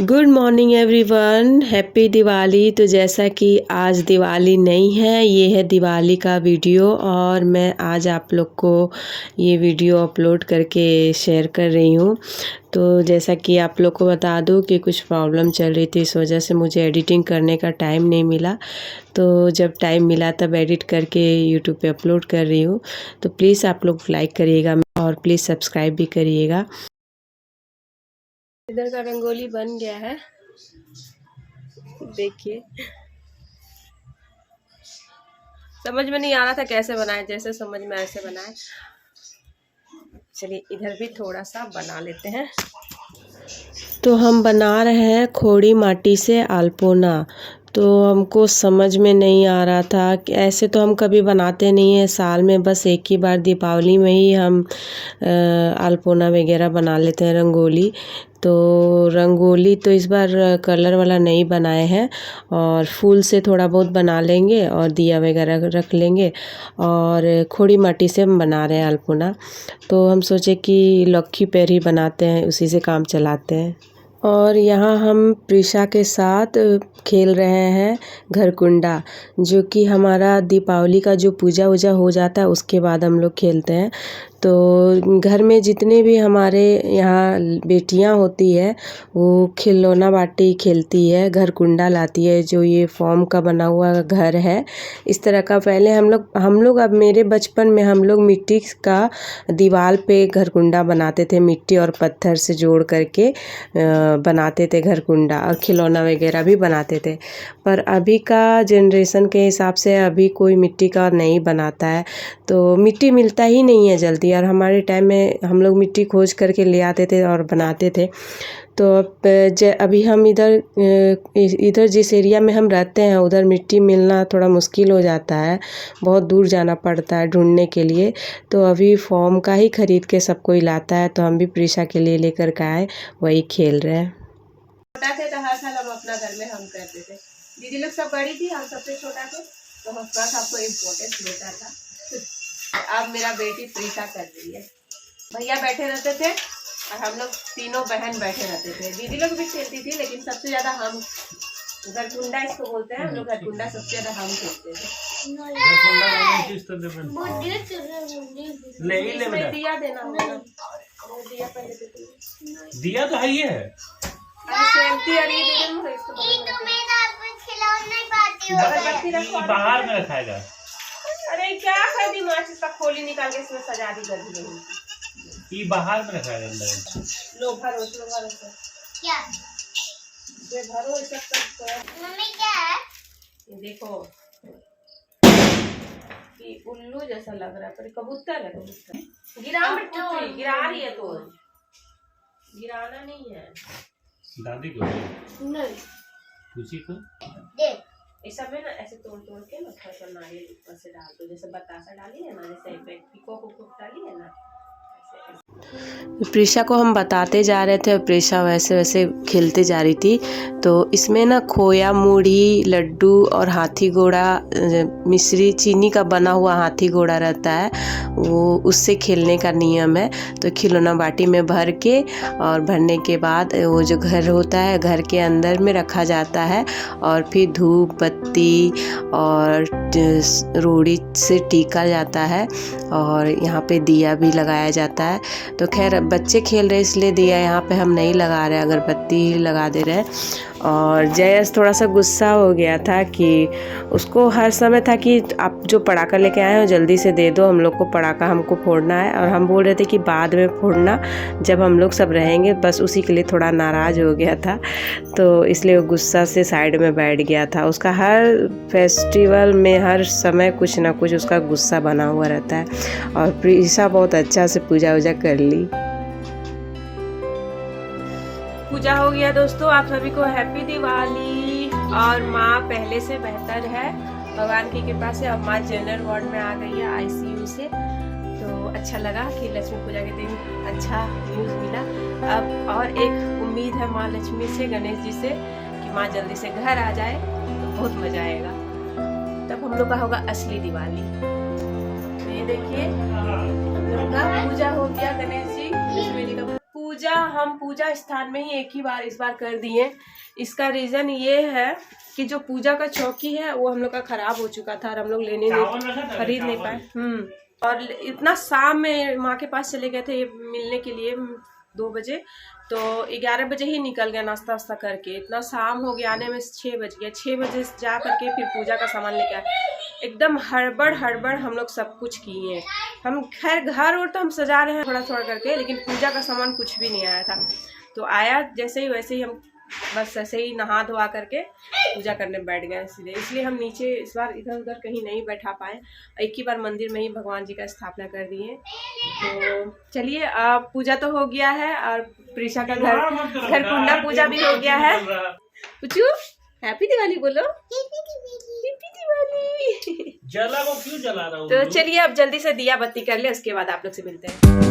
Good morning everyone, happy Diwali. तो जैसा कि आज दिवाली नहीं है, ये है दिवाली का वीडियो और मैं आज आप लोग को ये वीडियो अपलोड करके शेयर कर रही हूँ। तो जैसा कि आप लोग को बता दूँ कि कुछ प्रॉब्लम चल रही थी, इस वजह से मुझे एडिटिंग करने का टाइम नहीं मिला। तो जब टाइम मिला तब एडिट करके यूट्यूब पे अपलोड कर रही हूँ। तो प्लीज़ आप लोग लाइक करिएगा और प्लीज़ सब्सक्राइब भी करिएगा। इधर का रंगोली बन गया है, देखिए। समझ में नहीं आ रहा था कैसे बनाए, जैसे समझ में ऐसे बनाए। चलिए इधर भी थोड़ा सा बना लेते हैं। तो हम बना रहे हैं खोड़ी माटी से अल्पोना। तो हमको समझ में नहीं आ रहा था कि ऐसे तो हम कभी बनाते नहीं हैं, साल में बस एक ही बार दीपावली में ही हम अल्पोना वगैरह बना लेते हैं, रंगोली। तो रंगोली तो इस बार कलर वाला नहीं बनाए हैं और फूल से थोड़ा बहुत बना लेंगे और दिया वगैरह रख लेंगे। और खोड़ी माटी से हम बना रहे हैं अल्पोना। तो हम सोचे कि लक्की पैर ही बनाते हैं, उसी से काम चलाते हैं। और यहाँ हम प्रिशा के साथ खेल रहे हैं घरकुंडा, जो कि हमारा दीपावली का जो पूजा वूजा हो जाता है उसके बाद हम लोग खेलते हैं। तो घर में जितने भी हमारे यहाँ बेटियाँ होती है वो खिलौना बाटी खेलती है, घरकुंडा लाती है, जो ये फॉर्म का बना हुआ घर है इस तरह का। पहले हम लोग अब मेरे बचपन में हम लोग मिट्टी का दीवार पे घरकुंडा बनाते थे, मिट्टी और पत्थर से जोड़ करके बनाते थे घरकुंडा, और खिलौना वगैरह भी बनाते थे। पर अभी का जनरेशन के हिसाब से अभी कोई मिट्टी का नहीं बनाता है, तो मिट्टी मिलता ही नहीं है जल्दी। और हमारे टाइम में हम लोग मिट्टी खोज करके ले आते थे और बनाते थे। तो अभी हम इधर जिस एरिया में हम रहते हैं उधर मिट्टी मिलना थोड़ा मुश्किल हो जाता है, बहुत दूर जाना पड़ता है ढूंढने के लिए। तो अभी फॉर्म का ही खरीद के सब कोई लाता है, तो हम भी प्रिशा के लिए लेकर के आए, वही खेल रहे हैं। छोटा थे तो हर साल हम अपना घर में हम करते थे। दीदी लोग सब बड़ी थी, हम सबसे छोटा थे, तो हम बस आपको इम्पोर्टेंस देता था। अब मेरा बेटी प्रिशा कर रही है। भैया बैठे रहते थे और हम लोग तीनों बहन बैठे रहते थे। दीदी लोग भी खेलती थी, लेकिन सबसे ज्यादा हम घरकुंडा इसको बोलते हैं, हम लोग घरकुंडा सबसे ज्यादा हम खेलते थे। दिया देना होगा, दिया पहले दिया तो है, ये है बाहर में रखाएगा। अरे क्या कर दी माचिस का खोली निकाल के इसमें सजा दी गई। ये बाहर में रखाएगा अंदर। लो भरो क्या ये भरो सब। मम्मी क्या है ये देखो, ये उल्लू जैसा लग रहा है, पर कबूतर है। कबूतर गिरा रही है, तो गिराना नहीं है। दादी को नहीं, खुशी को देख। इस सब में ना ऐसे तोड़ तोड़ के ना थोड़ा सा नारियल ऊपर से डाल दो, जैसे बतासा डाली है ना, जैसे पिको डाली है ना। प्रिशा को हम बताते जा रहे थे और प्रिशा वैसे वैसे खेलते जा रही थी। तो इसमें ना खोया, मूढ़ी, लड्डू और हाथी घोड़ा, मिश्री चीनी का बना हुआ हाथी घोड़ा रहता है, वो उससे खेलने का नियम है। तो खिलौना बाटी में भर के और भरने के बाद वो जो घर होता है, घर के अंदर में रखा जाता है और फिर धूप बत्ती और रोड़ी से टीका जाता है और यहाँ पे दिया भी लगाया जाता है। तो खैर बच्चे खेल रहे इसलिए दिया यहाँ पे हम नहीं लगा रहे, अगरबत्ती ही लगा दे रहे। और जयस थोड़ा सा गुस्सा हो गया था कि उसको हर समय था कि आप जो पटाखा लेके आए हो जल्दी से दे दो, हम लोग को पटाखा हमको फोड़ना है। और हम बोल रहे थे कि बाद में फोड़ना, जब हम लोग सब रहेंगे, बस उसी के लिए थोड़ा नाराज़ हो गया था। तो इसलिए वो गुस्सा से साइड में बैठ गया था। उसका हर फेस्टिवल में हर समय कुछ ना कुछ उसका गुस्सा बना हुआ रहता है। और प्रिशा बहुत अच्छा से पूजा वूजा कर ली। पूजा हो गया दोस्तों, आप सभी को हैप्पी दिवाली। और माँ पहले से बेहतर है भगवान की कृपा से। अब माँ जनरल वार्ड में आ गई है ICU से। तो अच्छा लगा कि लक्ष्मी पूजा के दिन अच्छा न्यूज़ मिला। अब और एक उम्मीद है माँ लक्ष्मी से, गणेश जी से, कि माँ जल्दी से घर आ जाए तो बहुत मजा आएगा। तब हम लोग का होगा असली दिवाली। तो ये देखिए हम लोग का पूजा हो गया, गणेश जी लक्ष्मी जी का पूजा हम पूजा स्थान में ही एक ही बार इस बार कर दिए। इसका रीज़न ये है कि जो पूजा का चौकी है वो हम लोग का खराब हो चुका था और हम लोग खरीद नहीं पाए। और इतना शाम में माँ के पास चले गए थे ये मिलने के लिए 2 बजे, तो 11 बजे ही निकल गया नाश्ता वास्ता करके। इतना शाम हो गया, आने में 6 बज गया। 6 बजे जा करके फिर पूजा का सामान लेके आए। एकदम हड़बड़ हम लोग सब कुछ किए। हम खैर घर और तो हम सजा रहे हैं थोड़ा थोड़ा करके, लेकिन पूजा का सामान कुछ भी नहीं आया था। तो आया जैसे ही वैसे ही हम बस ऐसे ही नहा धोआ करके पूजा करने बैठ गए इसलिए हम नीचे इस बार इधर उधर कहीं नहीं बैठा पाए। एक ही बार मंदिर में ही भगवान जी का स्थापना कर दिए। तो चलिए अब पूजा तो हो गया है और प्रीशा का घर कुंडा पूजा भी हो गया है। पूछू हैप्पी दिवाली बोलो। हैप्पी दिवाली। जला वो क्यों जला रहा हूँ? तो चलिए अब जल्दी से दिया बत्ती कर ले, उसके बाद आप लोग से मिलते हैं।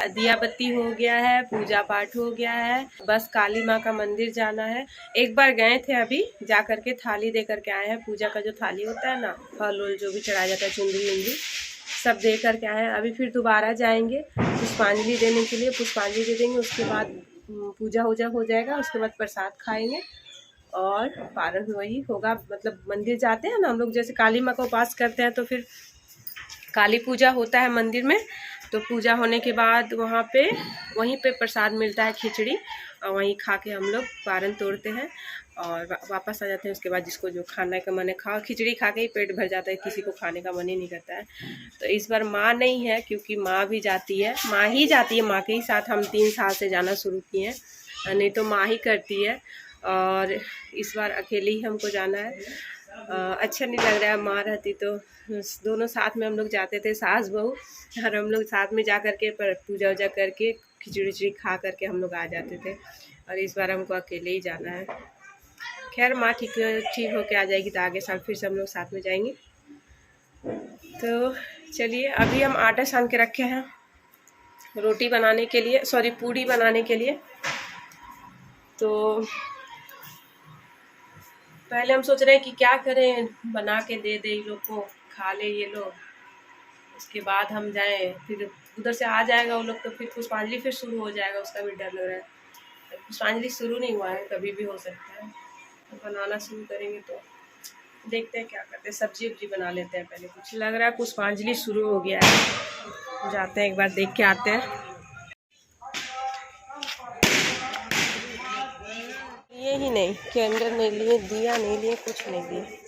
दिया बत्ती हो गया है, पूजा पाठ हो गया है, बस काली माँ का मंदिर जाना है। एक बार गए थे, अभी जा करके थाली दे करके आए हैं। पूजा का जो थाली होता है ना, फल उल जो भी चढ़ाया जाता है, चुंदरी उंदरी सब दे करके आए हैं। अभी फिर दोबारा जाएंगे पुष्पांजलि देने के लिए, पुष्पांजलि दे देंगे, उसके बाद पूजा वूजा हो जाएगा, उसके बाद प्रसाद खाएंगे और पारण वही होगा। मतलब मंदिर जाते हैं ना हम लोग, जैसे काली माँ का उपास करते हैं तो फिर काली पूजा होता है मंदिर में, तो पूजा होने के बाद वहीं पे प्रसाद मिलता है, खिचड़ी, और वहीं खा के हम लोग पारण तोड़ते हैं और वापस आ जाते हैं। उसके बाद जिसको जो खाने का मन है खाओ, खिचड़ी खा के ही पेट भर जाता है, किसी को खाने का मन ही नहीं करता है। तो इस बार माँ नहीं है, क्योंकि माँ भी जाती है, माँ ही जाती है, माँ के ही साथ हम 3 साल से जाना शुरू किए हैं, नहीं तो माँ ही करती है। और इस बार अकेले ही हमको जाना है। अच्छा नहीं लग रहा है, माँ रहती तो दोनों साथ में हम लोग जाते थे, सास बहू, और हम लोग साथ में जा करके पूजा वूजा करके खिचड़ी उचड़ी खा करके हम लोग आ जाते थे। और इस बार हमको अकेले ही जाना है। खैर माँ ठीक होके आ जाएगी तो आगे साल फिर से हम लोग साथ में जाएंगे। तो चलिए अभी हम आटा सान के रखे हैं रोटी बनाने के लिए, सॉरी पूड़ी बनाने के लिए। तो पहले हम सोच रहे हैं कि क्या करें, बना के दे दे लोग को, खा ले ये लोग, उसके बाद हम जाएं, फिर उधर से आ जाएगा वो लोग तो फिर पुष्पांजलि फिर शुरू हो जाएगा, उसका भी डर लग रहा है। पुष्पांजलि शुरू नहीं हुआ है, कभी भी हो सकता है। तो बनाना शुरू करेंगे तो देखते हैं क्या करते हैं, सब्जी उब्जी बना लेते हैं पहले। कुछ लग रहा है पुष्पांजलि शुरू हो गया है, जाते हैं एक बार देख के आते हैं। ये ही नहीं, कैंडल नहीं लिए, दिया नहीं लिए, कुछ नहीं लिए।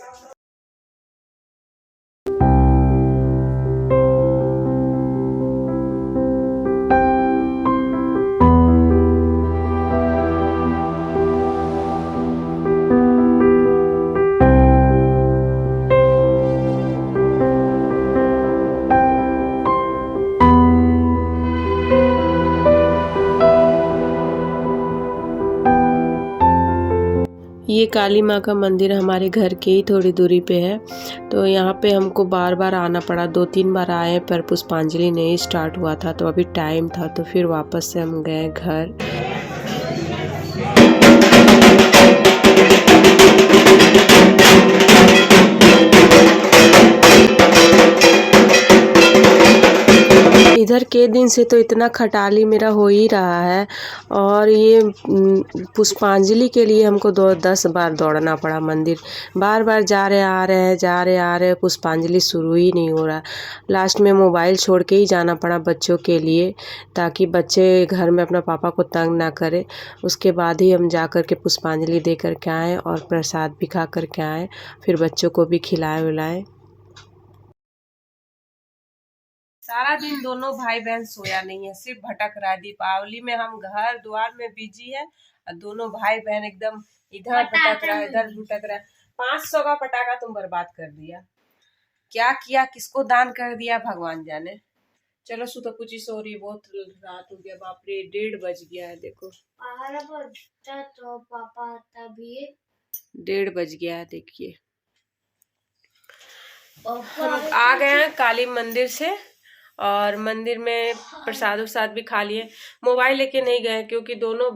ये काली माँ का मंदिर हमारे घर के ही थोड़ी दूरी पे है, तो यहाँ पे हमको बार बार आना पड़ा। 2-3 बार आए पर पुष्पांजलि नहीं स्टार्ट हुआ था, तो अभी टाइम था, तो फिर वापस से हम गए घर। इधर के दिन से तो इतना खटाली मेरा हो ही रहा है, और ये पुष्पांजलि के लिए हमको 10 बार दौड़ना पड़ा मंदिर। बार बार जा रहे आ रहे, पुष्पांजलि शुरू ही नहीं हो रहा। लास्ट में मोबाइल छोड़ के ही जाना पड़ा बच्चों के लिए, ताकि बच्चे घर में अपना पापा को तंग ना करे। उसके बाद ही हम जा कर के पुष्पांजलि दे करके आए और प्रसाद भी खा करके आए, फिर बच्चों को भी खिलाए विलाए। सारा दिन दोनों भाई बहन सोया नहीं है, सिर्फ भटक रहा है। दीपावली में हम घर द्वार में बिजी है और दोनों भाई बहन एकदम इधर भटक रहा है, इधर भटक रहा है। 500 का पटाखा तुम बर्बाद कर दिया, क्या किया, किसको दान कर दिया, भगवान जाने। चलो सुतो पूछी, सॉरी, बहुत रात हो गया, बाप रे 1:30 बज गया है। देखो तो पापा तभी 1:30 बज गया है। देखिए हम आ गए हैं काली मंदिर से और मंदिर में प्रसाद उसाद भी खा लिए। मोबाइल लेके नहीं गए क्योंकि दोनों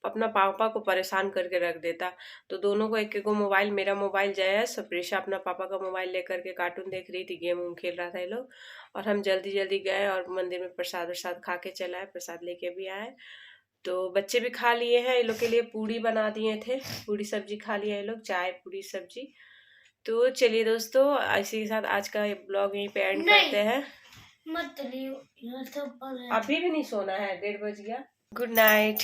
अपना पापा को परेशान करके रख देता, तो दोनों को एक एक मोबाइल, मेरा मोबाइल जया, सप्रेशा अपना पापा का मोबाइल लेकर के कार्टून देख रही थी, गेम खेल रहा था ये लोग। और हम जल्दी जल्दी गए और मंदिर में प्रसाद वरसाद खा के चला है, प्रसाद लेके भी आए। तो बच्चे भी खा लिए हैं, ये लोग के लिए पूड़ी बना दिए थे, पूड़ी सब्जी खा लिया ये लोग, चाय पूड़ी सब्जी। तो चलिए दोस्तों, इसी के साथ आज का ब्लॉग यहीं पे एंड करते हैं। अभी भी नहीं सोना है, 1:30 बज गया। Good night.